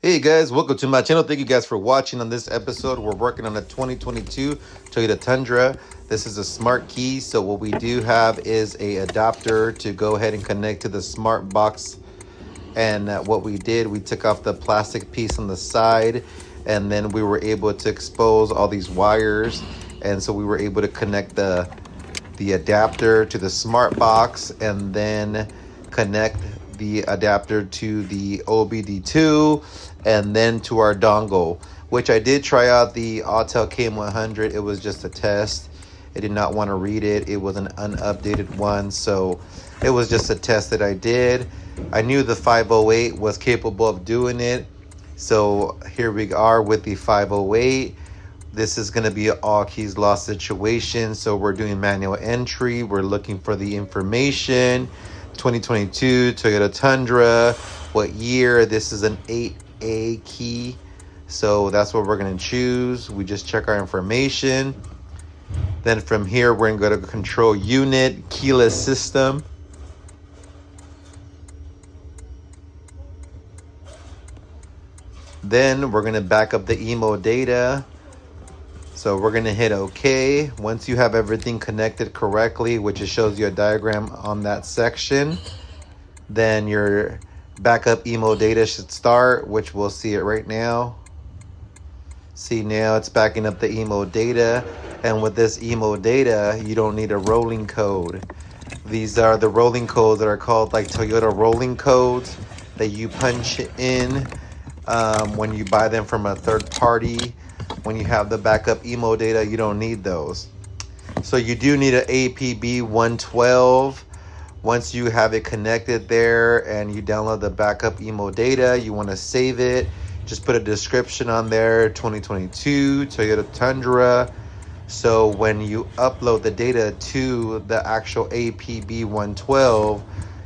Hey guys, welcome to my channel. Thank you guys for watching. On this episode, we're working on a 2022 Toyota Tundra. This is a smart key. So what we do have is a adapter to go ahead and connect to the smart box. And what we did, we took off the plastic piece on the side, and then we were able to expose all these wires. And so we were able to connect the adapter to the smart box, and then connect the adapter to the OBD2, and then to our dongle, which I did try out the Autel IM508. It was just a test. I did not want to read it. It was an unupdated one, so it was just a test that I did. I knew the 508 was capable of doing it, so here we are with the 508. This is going to be an all keys lost situation, so we're doing manual entry. We're looking for the information. 2022 Toyota Tundra, what year? This is an 8A key, so that's what we're going to choose. We just check our information. Then from here, we're going to go to control unit, keyless system. Then we're going to back up the emo data. So we're going to hit OK. Once you have everything connected correctly, which it shows you a diagram on that section, then your backup emo data should start, which we'll see it right now. See, now it's backing up the emo data. And with this emo data, you don't need a rolling code. These are the rolling codes that are called like Toyota rolling codes that you punch in when you buy them from a third party. When you have the backup emo data, you don't need those. So you do need an APB112. Once you have it connected there and you download the backup emo data, you want to save it. Just put a description on there, 2022 Toyota Tundra. So when you upload the data to the actual APB112,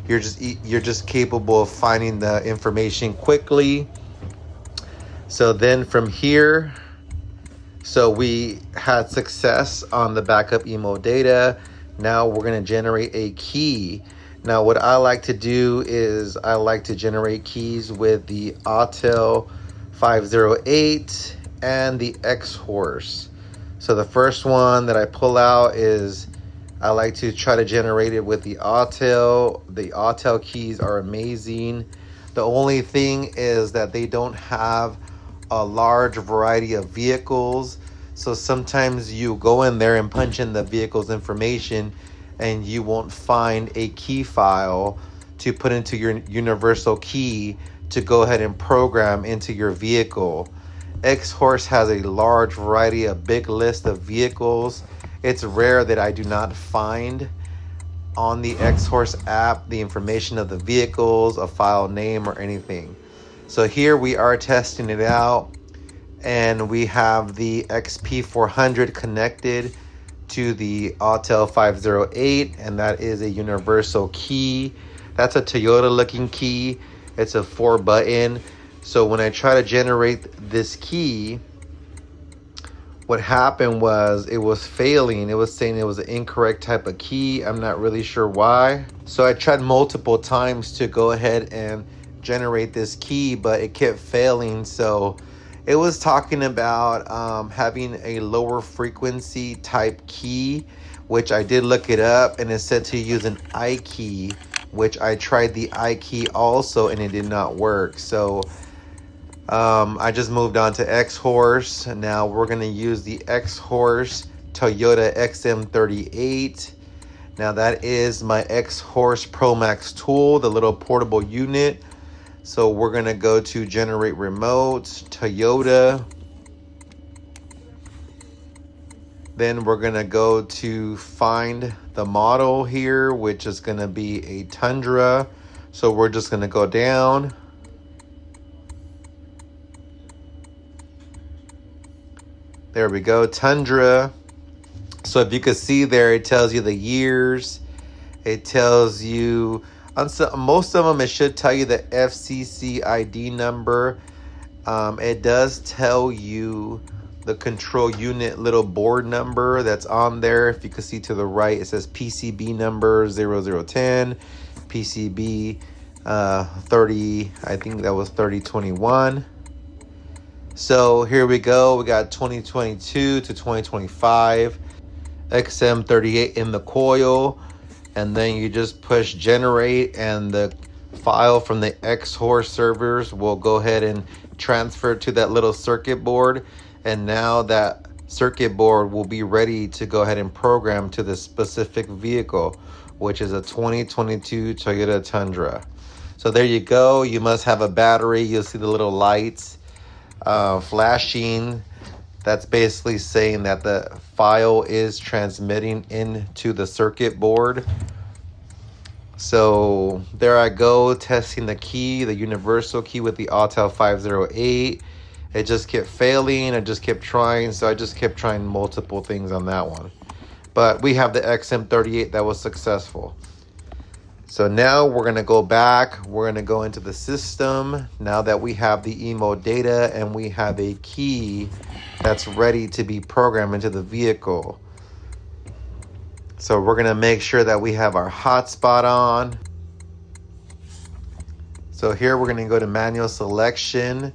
you're just capable of finding the information quickly. So then from here, so we had success on the backup emo data. Now we're going to generate a key. Now what I like to do is I like to generate keys with the Autel IM508 and the X-Horse. So the first one that I pull out is I like to try to generate it with the Autel. The Autel keys are amazing. The only thing is that they don't have a large variety of vehicles, so sometimes you go in there and punch in the vehicle's information and you won't find a key file to put into your universal key to go ahead and program into your vehicle. X-Horse has a large variety, a big list of vehicles. It's rare that I do not find on the X-Horse app the information of the vehicles, a file name, or anything. So here we are testing it out, and we have the XP400 connected to the Autel IM508, and that is a universal key. That's a Toyota looking key. It's a 4-button. So when I try to generate this key, what happened was it was failing. It was saying it was an incorrect type of key. I'm not really sure why. So I tried multiple times to go ahead and generate this key, but it kept failing. So it was talking about having a lower frequency type key, which I did look it up, and it said to use an I key, which I tried the I key also, and it did not work. So I just moved on to X-Horse. Now we're going to use the X-Horse Toyota XM38. Now that is my X-Horse Pro Max tool, the little portable unit. So we're going to go to generate remote, Toyota. Then we're going to go to find the model here, which is going to be a Tundra. So we're just going to go down. There we go, Tundra. So if you can see there, it tells you the years. It tells you, on most of them, it should tell you the FCC ID number. It does tell you the control unit little board number that's on there. If you can see to the right, it says PCB number 0010, PCB 30, I think that was 3021. So here we go. We got 2022 to 2025, XM38 in the coil, and then you just push generate, and the file from the XHorse servers will go ahead and transfer to that little circuit board, and now that circuit board will be ready to go ahead and program to the specific vehicle, which is a 2022 Toyota Tundra. So there you go. You must have a battery. You'll see the little lights flashing. That's basically saying that the file is transmitting into the circuit board. So there I go, testing the key, the universal key with the Autel 508. It just kept failing. I just kept trying. So I just kept trying multiple things on that one. But we have the XM38 that was successful. So now we're going to go back. We're going to go into the system now that we have the emo data and we have a key that's ready to be programmed into the vehicle. So we're going to make sure that we have our hotspot on. So here we're going to go to manual selection.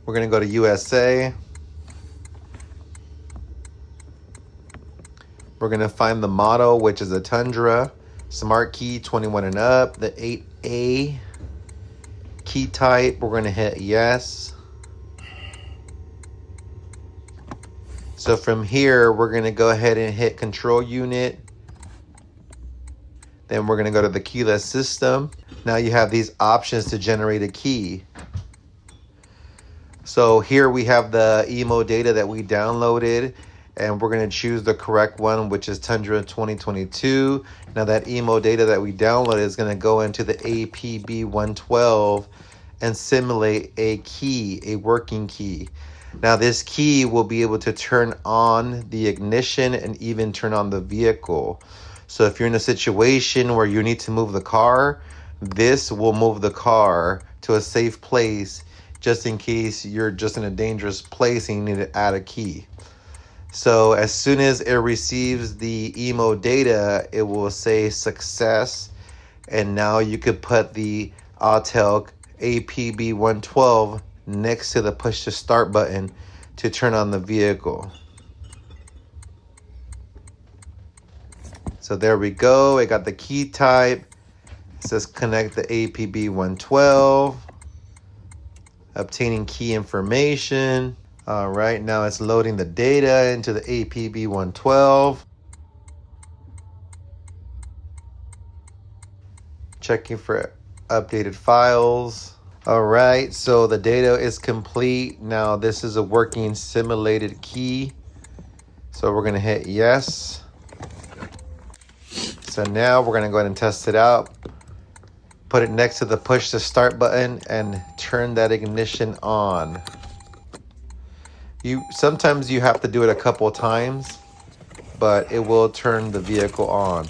We're going to go to USA. We're going to find the model, which is a Tundra. Smart key 21 and up. The 8A key type. We're going to hit yes. So from here, we're going to go ahead and hit control unit. Then we're going to go to the keyless system. Now you have these options to generate a key. So here we have the emo data that we downloaded, and we're going to choose the correct one, which is Tundra 2022. Now that emo data that we downloaded is going to go into the APB112 and simulate a key, a working key. Now this key will be able to turn on the ignition and even turn on the vehicle. So if you're in a situation where you need to move the car, this will move the car to a safe place just in case you're just in a dangerous place and you need to add a key. So as soon as it receives the emo data, it will say success. And now you could put the Autel APB112 next to the push to start button to turn on the vehicle. So there we go. It got the key type. It says connect the APB112. Obtaining key information. All right, now it's loading the data into the APB112. Checking for updated files. All right, so the data is complete. Now this is a working simulated key. So we're gonna hit yes. So now we're gonna go ahead and test it out. Put it next to the push to start button and turn that ignition on. Sometimes you have to do it a couple of times, but it will turn the vehicle on.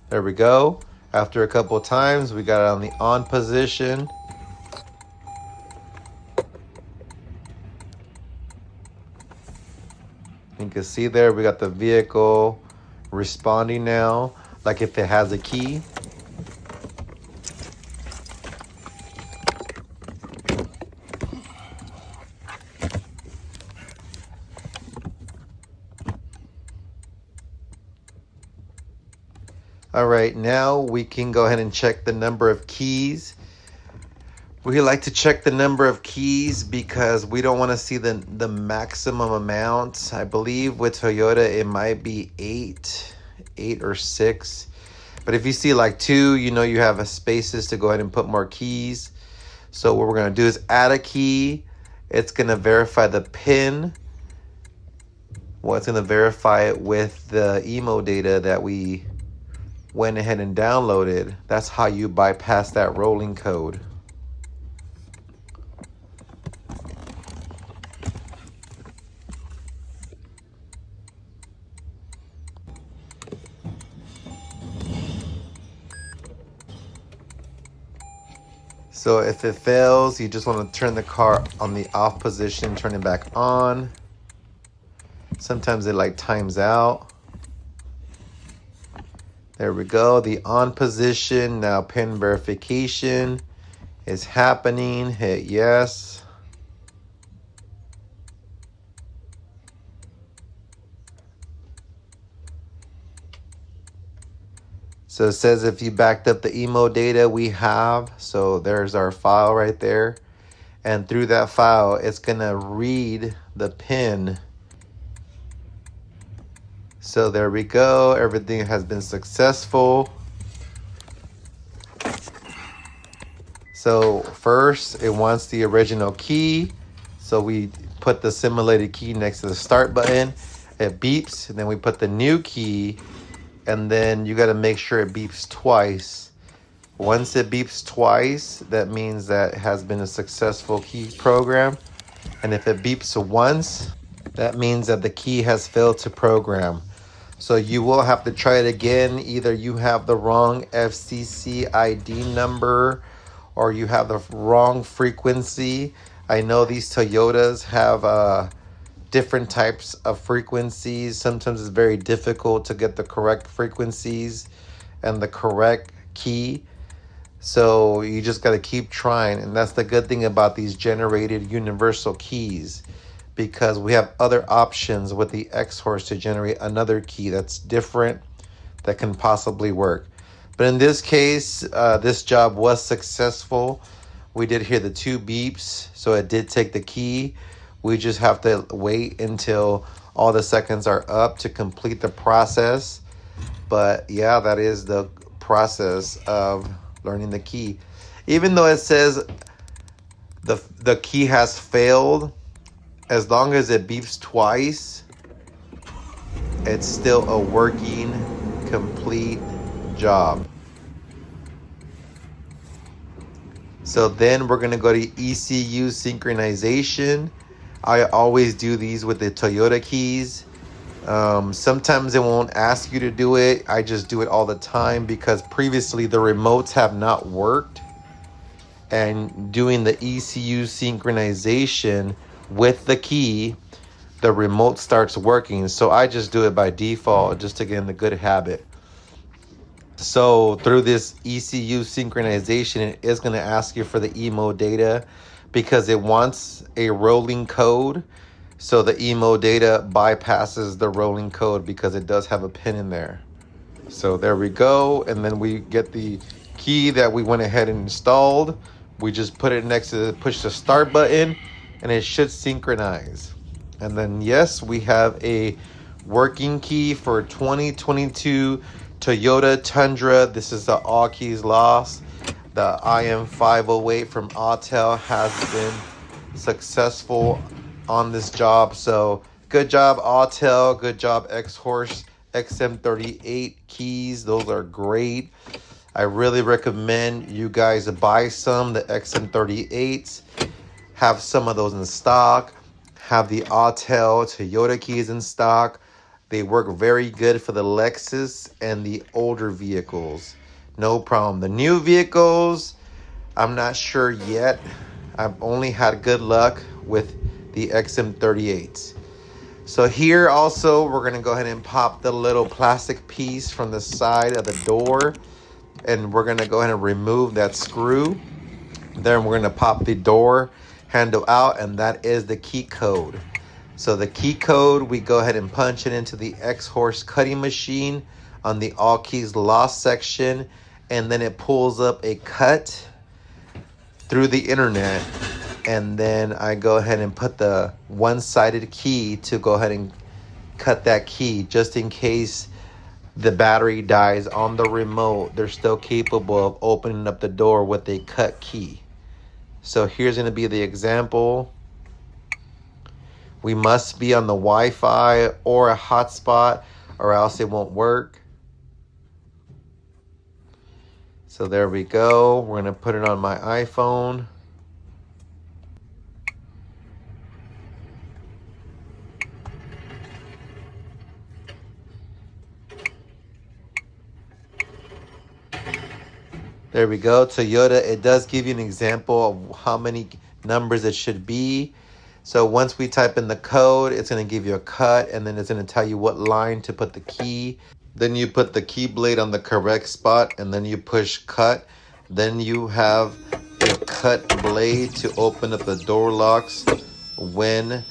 There we go. After a couple of times, we got it on the on position. You can see there we got the vehicle responding now, like if it has a key. All right, now we can go ahead and check the number of keys. We like to check the number of keys because we don't want to see the maximum amount. I believe with Toyota it might be eight or 6. But if you see like 2, you know you have spaces to go ahead and put more keys. So what we're going to do is add a key. It's going to verify the PIN. Well, it's going to verify it with the emo data that we went ahead and downloaded. That's how you bypass that rolling code. So if it fails, you just want to turn the car on the off position, turn it back on. Sometimes it like times out. There we go. The on position. Now pin verification is happening. Hit yes. So it says if you backed up the emo data we have. So there's our file right there. And through that file, it's gonna read the pin. So there we go. Everything has been successful. So first, it wants the original key. So we put the simulated key next to the start button. It beeps, and then we put the new key, and then you got to make sure it beeps twice. Once it beeps twice, that means that it has been a successful key program. And if it beeps once, that means that the key has failed to program. So you will have to try it again. Either you have the wrong FCC ID number or you have the wrong frequency. I know these Toyotas have different types of frequencies. Sometimes it's very difficult to get the correct frequencies and the correct key. So you just got to keep trying. And that's the good thing about these generated universal keys, because we have other options with the X-Horse to generate another key that's different that can possibly work. But in this case, this job was successful. We did hear the 2 beeps, so it did take the key. We just have to wait until all the seconds are up to complete the process. But yeah, that is the process of learning the key. Even though it says the key has failed, as long as it beeps twice, it's still a working, complete job. So then we're going to go to ECU synchronization. I always do these with the Toyota keys. Sometimes it won't ask you to do it. I just do it all the time because previously the remotes have not worked. And doing the ECU synchronization with the key, the remote starts working. So I just do it by default just to get in the good habit. So through this ECU synchronization, it is going to ask you for the emo data because it wants a rolling code. So the emo data bypasses the rolling code because it does have a pin in there. So there we go. And then we get the key that we went ahead and installed. We just put it next to the push the start button and it should synchronize. And then yes, we have a working key for 2022 Toyota Tundra. This is the all keys lost. The IM508 from Autel has been successful on this job. So good job Autel, good job X-Horse XM38 keys. Those are great. I really recommend you guys buy some, the XM38s. Have some of those in stock. Have the Autel Toyota keys in stock. They work very good for the Lexus and the older vehicles. No problem. The new vehicles, I'm not sure yet. I've only had good luck with the XM38s. So here also, we're going to go ahead and pop the little plastic piece from the side of the door. And we're going to go ahead and remove that screw. Then we're going to pop the door handle out, and that is the key code. So the key code, we go ahead and punch it into the X-Horse cutting machine on the all keys lost section, and then it pulls up a cut through the internet. And then I go ahead and put the one-sided key to go ahead and cut that key just in case the battery dies on the remote. They're still capable of opening up the door with a cut key. So here's going to be the example. We must be on the Wi-Fi or a hotspot or else it won't work. So there we go. We're going to put it on my iPhone. There we go. Toyota, it does give you an example of how many numbers it should be. So once we type in the code, it's going to give you a cut, and then it's going to tell you what line to put the key. Then you put the key blade on the correct spot, and then you push cut. Then you have a cut blade to open up the door locks when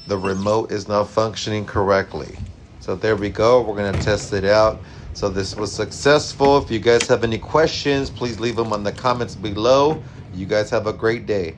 the remote is not functioning correctly. So there we go. We're going to test it out. So this was successful. If you guys have any questions, please leave them on the comments below. You guys have a great day.